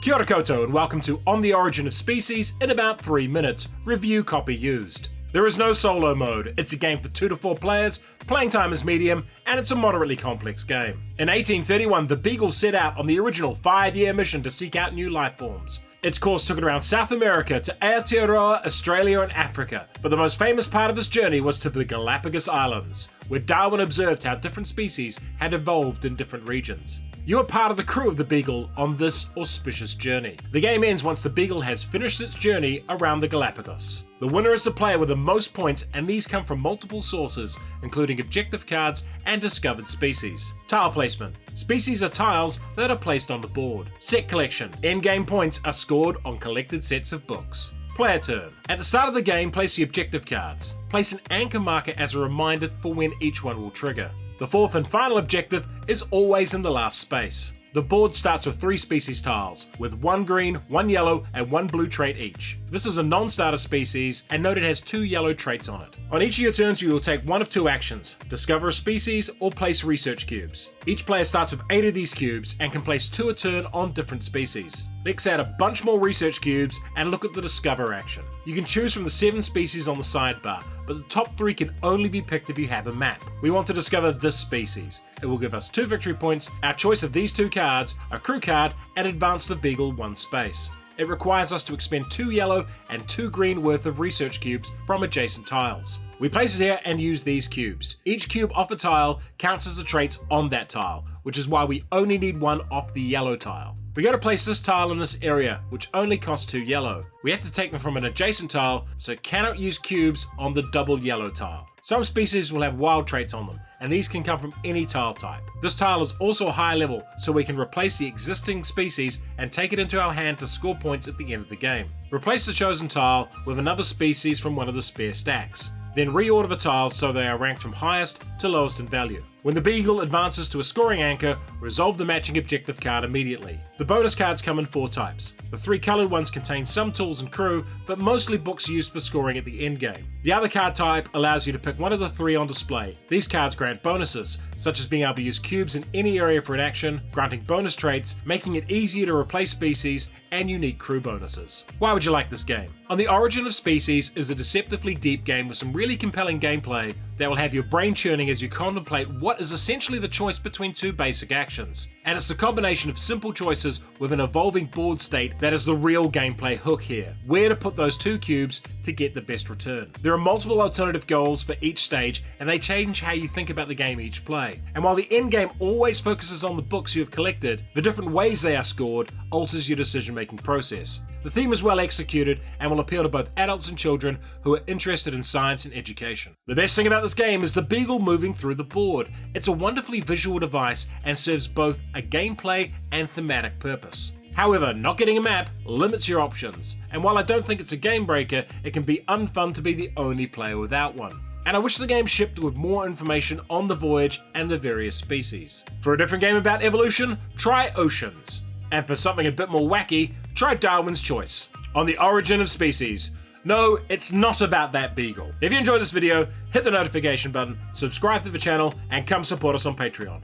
Kia ora koutou and welcome to On the Origin of Species in about 3 minutes, review copy used. There is no solo mode, it's a game for 2 to 4 players, playing time is medium, and it's a moderately complex game. In 1831, the Beagle set out on the original 5-year mission to seek out new life forms. Its course took it around South America to Aotearoa, Australia and Africa, but the most famous part of this journey was to the Galapagos Islands, where Darwin observed how different species had evolved in different regions. You are part of the crew of the Beagle on this auspicious journey. The game ends once the Beagle has finished its journey around the Galapagos. The winner is the player with the most points, and these come from multiple sources, including objective cards and discovered species. Tile placement. Species are tiles that are placed on the board. Set collection. Endgame points are scored on collected sets of books. Player turn. At the start of the game, place the objective cards. Place an anchor marker as a reminder for when each one will trigger. The fourth and final objective is always in the last space. The board starts with 3 species tiles, with 1 green, 1 yellow, and 1 blue trait each. This is a non-starter species, and note it has 2 yellow traits on it. On each of your turns you will take one of 2 actions, discover a species or place research cubes. Each player starts with 8 of these cubes and can place 2 a turn on different species. Let's add a bunch more research cubes and look at the discover action. You can choose from the 7 species on the sidebar, but the top 3 can only be picked if you have a map. We want to discover this species. It will give us 2 victory points, our choice of these 2 cards, a crew card, and advance the Beagle 1 space. It requires us to expend 2 yellow and 2 green worth of research cubes from adjacent tiles. We place it here and use these cubes. Each cube off a tile counts as the traits on that tile, which is why we only need 1 off the yellow tile. We go to place this tile in this area, which only costs 2 yellow. We have to take them from an adjacent tile, so cannot use cubes on the double yellow tile. Some species will have wild traits on them, and these can come from any tile type. This tile is also high level, so we can replace the existing species and take it into our hand to score points at the end of the game. Replace the chosen tile with another species from one of the spare stacks. Then reorder the tiles so they are ranked from highest to lowest in value. When the Beagle advances to a scoring anchor, resolve the matching objective card immediately. The bonus cards come in 4 types. The 3 coloured ones contain some tools and crew, but mostly books used for scoring at the end game. The other card type allows you to pick one of the 3 on display. These cards grant bonuses, such as being able to use cubes in any area for an action, granting bonus traits, making it easier to replace species, and unique crew bonuses. Why would you like this game? On the Origin of Species is a deceptively deep game with some really compelling gameplay that will have your brain churning as you contemplate what is essentially the choice between 2 basic actions. And it's the combination of simple choices with an evolving board state that is the real gameplay hook here. Where to put those 2 cubes to get the best return. There are multiple alternative goals for each stage, and they change how you think about the game each play. And while the end game always focuses on the books you have collected, the different ways they are scored alters your decision-making process. The theme is well executed and will appeal to both adults and children who are interested in science and education. The best thing about this game is the Beagle moving through the board. It's a wonderfully visual device and serves both a gameplay and thematic purpose. However, not getting a map limits your options, and while I don't think it's a game breaker, it can be unfun to be the only player without one. And I wish the game shipped with more information on the voyage and the various species. For a different game about evolution, try Oceans. And for something a bit more wacky, try Darwin's Choice. On the Origin of Species. No, it's not about that Beagle. If you enjoyed this video, hit the notification button, subscribe to the channel, and come support us on Patreon.